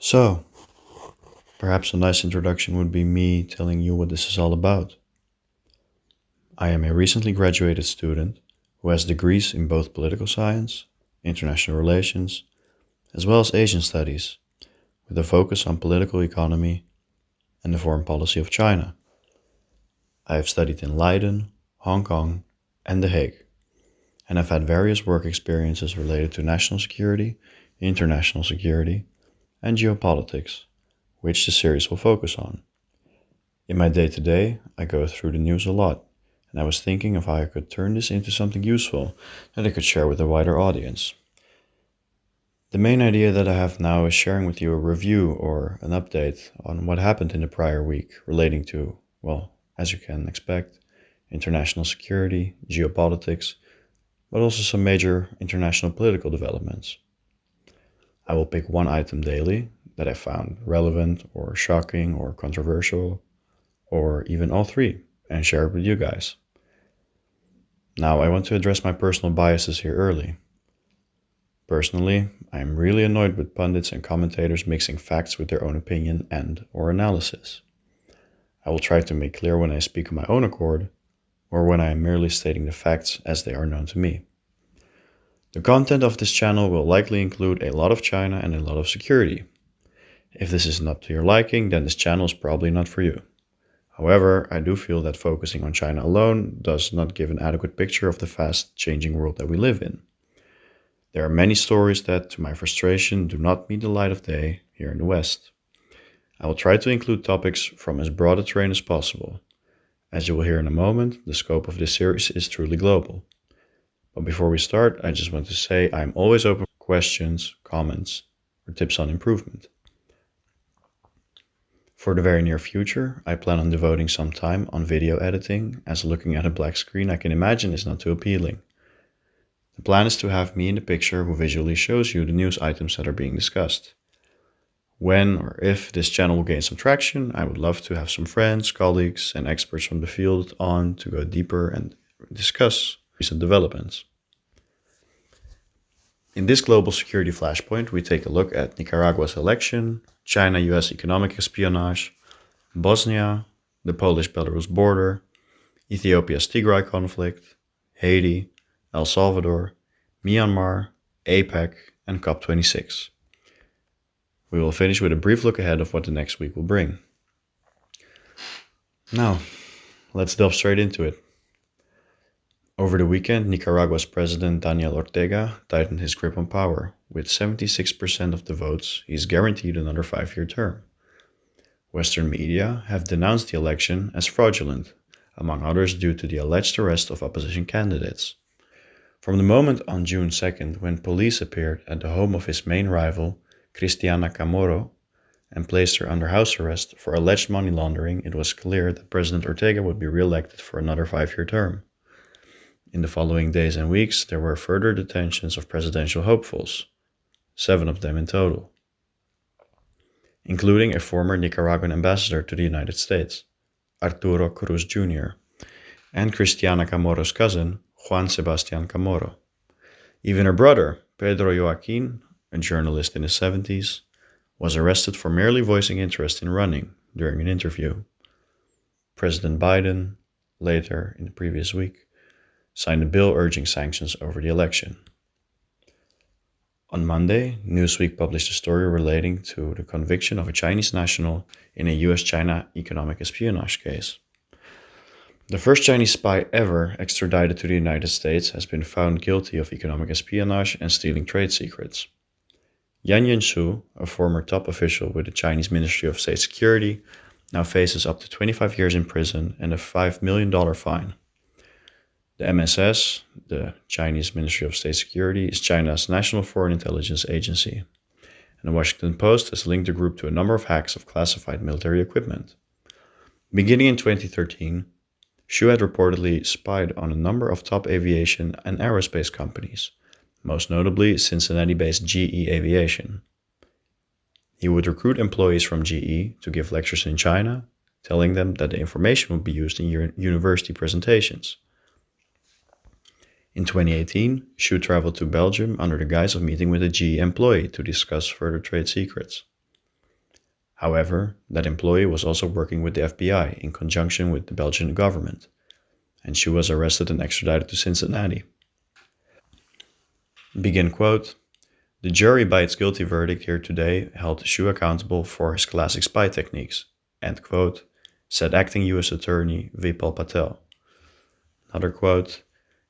So, perhaps a nice introduction would be me telling you what this is all about. I am a recently graduated student who has degrees in both political science, international relations, as well as Asian studies, with a focus on political economy and the foreign policy of China. I have studied in Leiden, Hong Kong, and The Hague, and have had various work experiences related to national security, international security, and geopolitics, which the series will focus on. In my day to day, I go through the news a lot, and I was thinking of how I could turn this into something useful that I could share with a wider audience. The main idea that I have now is sharing with you a review or an update on what happened in the prior week relating to, well, as you can expect, international security, geopolitics, but also some major international political developments. I will pick one item daily that I found relevant or shocking or controversial, or even all three, and share it with you guys. Now, I want to address my personal biases here early. Personally, I am really annoyed with pundits and commentators mixing facts with their own opinion and/or analysis. I will try to make clear when I speak on my own accord, or when I am merely stating the facts as they are known to me. The content of this channel will likely include a lot of China and a lot of security. If this is not to your liking, then this channel is probably not for you. However, I do feel that focusing on China alone does not give an adequate picture of the fast-changing world that we live in. There are many stories that, to my frustration, do not meet the light of day here in the West. I will try to include topics from as broad a terrain as possible. As you will hear in a moment, the scope of this series is truly global. But before we start, I just want to say I am always open for questions, comments, or tips on improvement. For the very near future, I plan on devoting some time on video editing, as looking at a black screen I can imagine is not too appealing. The plan is to have me in the picture who visually shows you the news items that are being discussed. When or if this channel will gain some traction, I would love to have some friends, colleagues, and experts from the field on to go deeper and discuss recent developments. In this global security flashpoint, we take a look at Nicaragua's election, China-US economic espionage, Bosnia, the Polish-Belarus border, Ethiopia's Tigray conflict, Haiti, El Salvador, Myanmar, APEC, and COP26. We will finish with a brief look ahead of what the next week will bring. Now, let's delve straight into it. Over the weekend, Nicaragua's President Daniel Ortega tightened his grip on power. With 76% of the votes, he is guaranteed another 5-year term. Western media have denounced the election as fraudulent, among others due to the alleged arrest of opposition candidates. From the moment on June 2nd, when police appeared at the home of his main rival, Cristiana Chamorro, and placed her under house arrest for alleged money laundering, it was clear that President Ortega would be re-elected for another 5-year term. In the following days and weeks, there were further detentions of presidential hopefuls, 7 of them in total, including a former Nicaraguan ambassador to the United States, Arturo Cruz Jr., and Cristiana Chamorro's cousin, Juan Sebastian Chamorro. Even her brother, Pedro Joaquin, a journalist in his 70s, was arrested for merely voicing interest in running during an interview. President Biden, later in the previous week, signed a bill urging sanctions over the election. On Monday, Newsweek published a story relating to the conviction of a Chinese national in a US-China economic espionage case. The first Chinese spy ever extradited to the United States has been found guilty of economic espionage and stealing trade secrets. Yan Yenshu, a former top official with the Chinese Ministry of State Security, now faces up to 25 years in prison and a $5 million fine. The MSS, the Chinese Ministry of State Security, is China's national foreign intelligence agency, and the Washington Post has linked the group to a number of hacks of classified military equipment. Beginning in 2013, Xu had reportedly spied on a number of top aviation and aerospace companies, most notably Cincinnati-based GE Aviation. He would recruit employees from GE to give lectures in China, telling them that the information would be used in university presentations. In 2018, Xu traveled to Belgium under the guise of meeting with a GE employee to discuss further trade secrets. However, that employee was also working with the FBI in conjunction with the Belgian government, and she was arrested and extradited to Cincinnati. Begin quote, "The jury, by its guilty verdict here today, held Xu accountable for his classic spy techniques," end quote, said acting U.S. Attorney Vipal Patel. Another quote,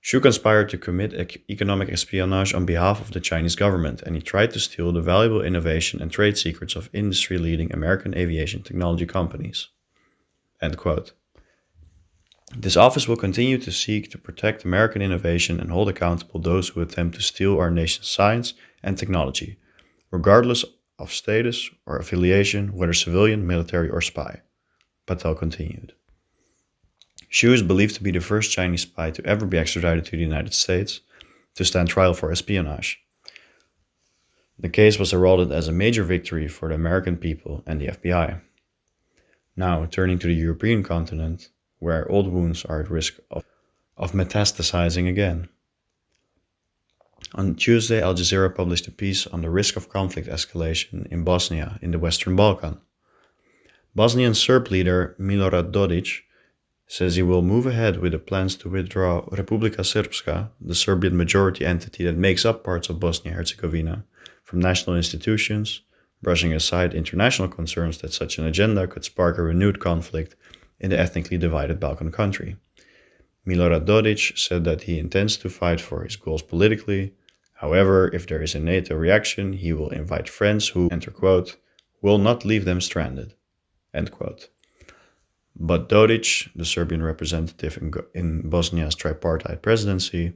"Xu conspired to commit economic espionage on behalf of the Chinese government, and he tried to steal the valuable innovation and trade secrets of industry-leading American aviation technology companies." End quote. "This office will continue to seek to protect American innovation and hold accountable those who attempt to steal our nation's science and technology, regardless of status or affiliation, whether civilian, military, or spy," Patel continued. Xu is believed to be the first Chinese spy to ever be extradited to the United States to stand trial for espionage. The case was heralded as a major victory for the American people and the FBI. Now, turning to the European continent, where old wounds are at risk of metastasizing again. On Tuesday, Al Jazeera published a piece on the risk of conflict escalation in Bosnia in the Western Balkan. Bosnian Serb leader Milorad Dodik says he will move ahead with the plans to withdraw Republika Srpska, the Serbian majority entity that makes up parts of Bosnia-Herzegovina, from national institutions, brushing aside international concerns that such an agenda could spark a renewed conflict in the ethnically divided Balkan country. Milorad Dodik said that he intends to fight for his goals politically. However, if there is a NATO reaction, he will invite friends who, enter quote, "will not leave them stranded," end quote. But Dodik, the Serbian representative in Bosnia's tripartite presidency,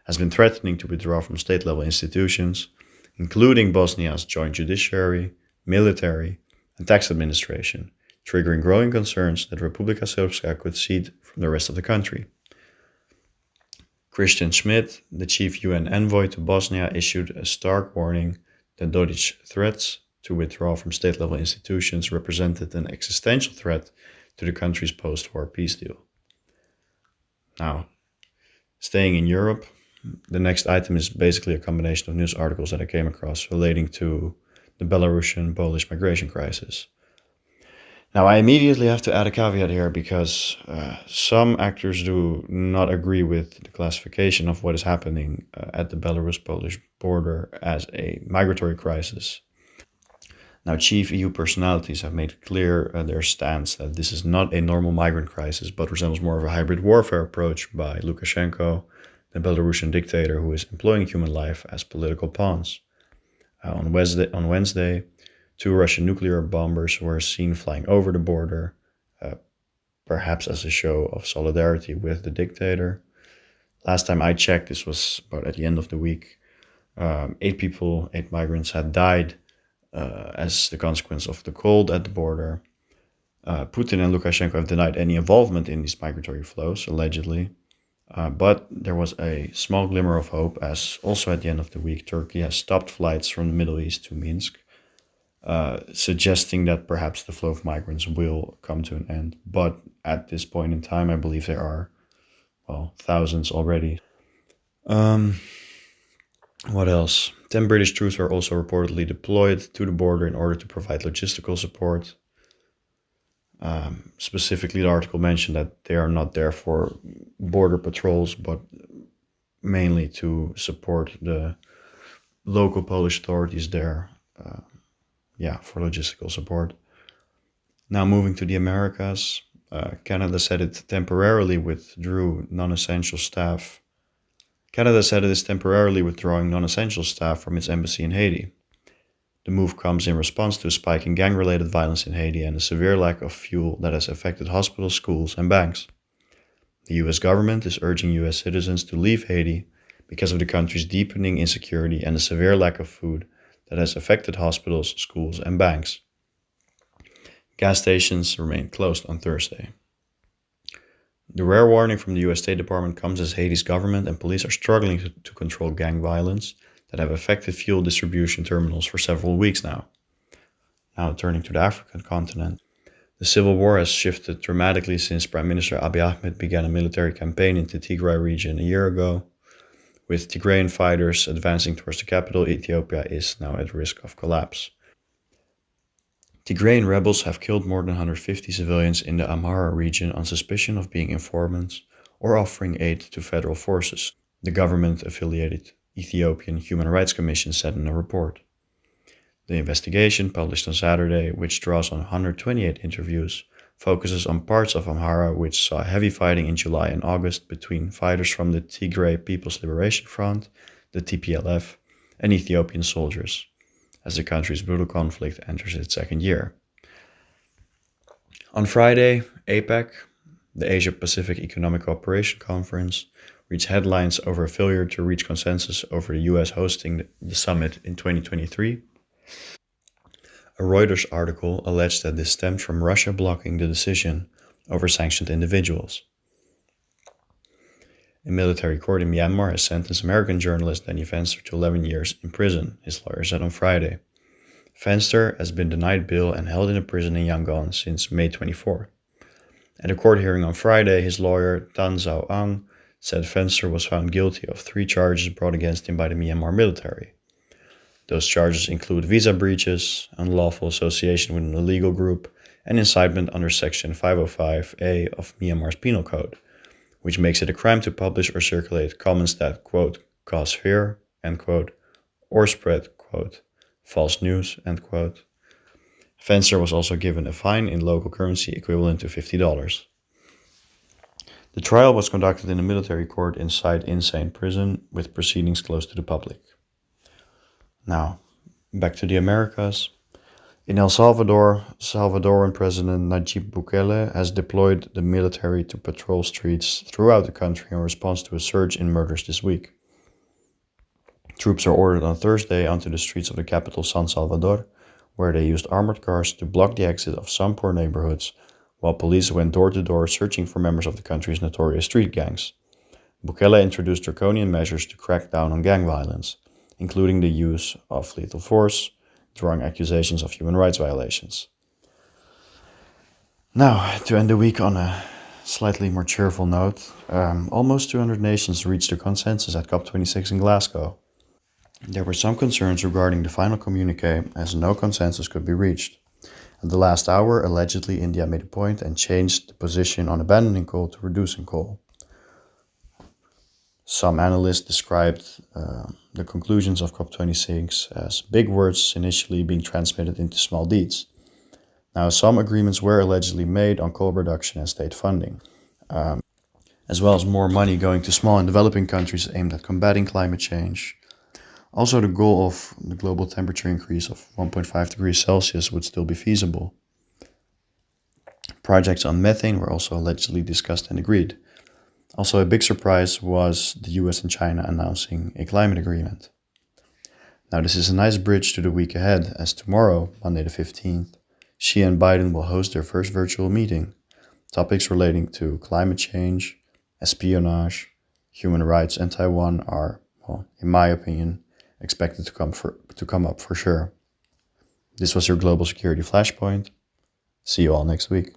has been threatening to withdraw from state-level institutions, including Bosnia's joint judiciary, military, and tax administration, triggering growing concerns that Republika Srpska could cede from the rest of the country. Christian Schmidt, the chief UN envoy to Bosnia, issued a stark warning that Dodik's threats to withdraw from state-level institutions represented an existential threat to the country's post-war peace deal. Now, staying in Europe, the next item is basically a combination of news articles that I came across relating to the Belarusian Polish migration crisis. Now, I immediately have to add a caveat here because some actors do not agree with the classification of what is happening at the Belarus-Polish border as a migratory crisis. Now, chief EU personalities have made clear their stance that this is not a normal migrant crisis, but resembles more of a hybrid warfare approach by Lukashenko, the Belarusian dictator who is employing human life as political pawns. On Wednesday, 2 Russian nuclear bombers were seen flying over the border, perhaps as a show of solidarity with the dictator. Last time I checked, this was about at the end of the week, 8 migrants had died as the consequence of the cold at the border. Putin and Lukashenko have denied any involvement in these migratory flows, allegedly. But there was a small glimmer of hope as also at the end of the week, Turkey has stopped flights from the Middle East to Minsk, suggesting that perhaps the flow of migrants will come to an end. But at this point in time, I believe there are, thousands already. What else? 10 British troops were also reportedly deployed to the border in order to provide logistical support. Specifically, the article mentioned that they are not there for border patrols, but mainly to support the local Polish authorities there, for logistical support. Now moving to the Americas, Canada said it temporarily withdrew non-essential staff. Canada said it is temporarily withdrawing non-essential staff from its embassy in Haiti. The move comes in response to a spike in gang-related violence in Haiti and a severe lack of fuel that has affected hospitals, schools, and banks. The US government is urging US citizens to leave Haiti because of the country's deepening insecurity and a severe lack of food that has affected hospitals, schools, and banks. Gas stations remain closed on Thursday. The rare warning from the US State Department comes as Haiti's government and police are struggling to control gang violence that have affected fuel distribution terminals for several weeks now. Now turning to the African continent. The civil war has shifted dramatically since Prime Minister Abiy Ahmed began a military campaign into Tigray region a year ago. With Tigrayan fighters advancing towards the capital, Ethiopia is now at risk of collapse. Tigrayan rebels have killed more than 150 civilians in the Amhara region on suspicion of being informants or offering aid to federal forces, the government-affiliated Ethiopian Human Rights Commission said in a report. The investigation, published on Saturday, which draws on 128 interviews, focuses on parts of Amhara which saw heavy fighting in July and August between fighters from the Tigray People's Liberation Front, the TPLF, and Ethiopian soldiers, as the country's brutal conflict enters its second year. On Friday, APEC, the Asia-Pacific Economic Cooperation Conference, reached headlines over a failure to reach consensus over the US hosting the summit in 2023. A Reuters article alleged that this stemmed from Russia blocking the decision over sanctioned individuals. A military court in Myanmar has sentenced American journalist Danny Fenster to 11 years in prison, his lawyer said on Friday. Fenster has been denied bail and held in a prison in Yangon since May 24. At a court hearing on Friday, his lawyer, Tan Zhao Ang, said Fenster was found guilty of 3 charges brought against him by the Myanmar military. Those charges include visa breaches, unlawful association with an illegal group, and incitement under Section 505A of Myanmar's Penal Code, which makes it a crime to publish or circulate comments that, quote, cause fear, end quote, or spread, quote, false news, end quote. Fenster was also given a fine in local currency equivalent to $50. The trial was conducted in a military court inside Insane Prison, with proceedings closed to the public. Now, back to the Americas. In El Salvador, Salvadoran President Nayib Bukele has deployed the military to patrol streets throughout the country in response to a surge in murders this week. Troops are ordered on Thursday onto the streets of the capital San Salvador, where they used armored cars to block the exit of some poor neighborhoods, while police went door to door searching for members of the country's notorious street gangs. Bukele introduced draconian measures to crack down on gang violence, including the use of lethal force, drawing accusations of human rights violations. Now, to end the week on a slightly more cheerful note, almost 200 nations reached a consensus at COP26 in Glasgow. There were some concerns regarding the final communique, as no consensus could be reached. At the last hour, allegedly, India made a point and changed the position on abandoning coal to reducing coal. Some analysts described the conclusions of COP26 as big words initially being transmitted into small deeds. Now, some agreements were allegedly made on coal reduction and state funding, as well as more money going to small and developing countries aimed at combating climate change. Also, the goal of the global temperature increase of 1.5 degrees Celsius would still be feasible. Projects on methane were also allegedly discussed and agreed. Also, a big surprise was the US and China announcing a climate agreement. Now, this is a nice bridge to the week ahead, as tomorrow, Monday the 15th, Xi and Biden will host their first virtual meeting. Topics relating to climate change, espionage, human rights, and Taiwan are, well, in my opinion, expected to come up for sure. This was your Global Security Flashpoint. See you all next week.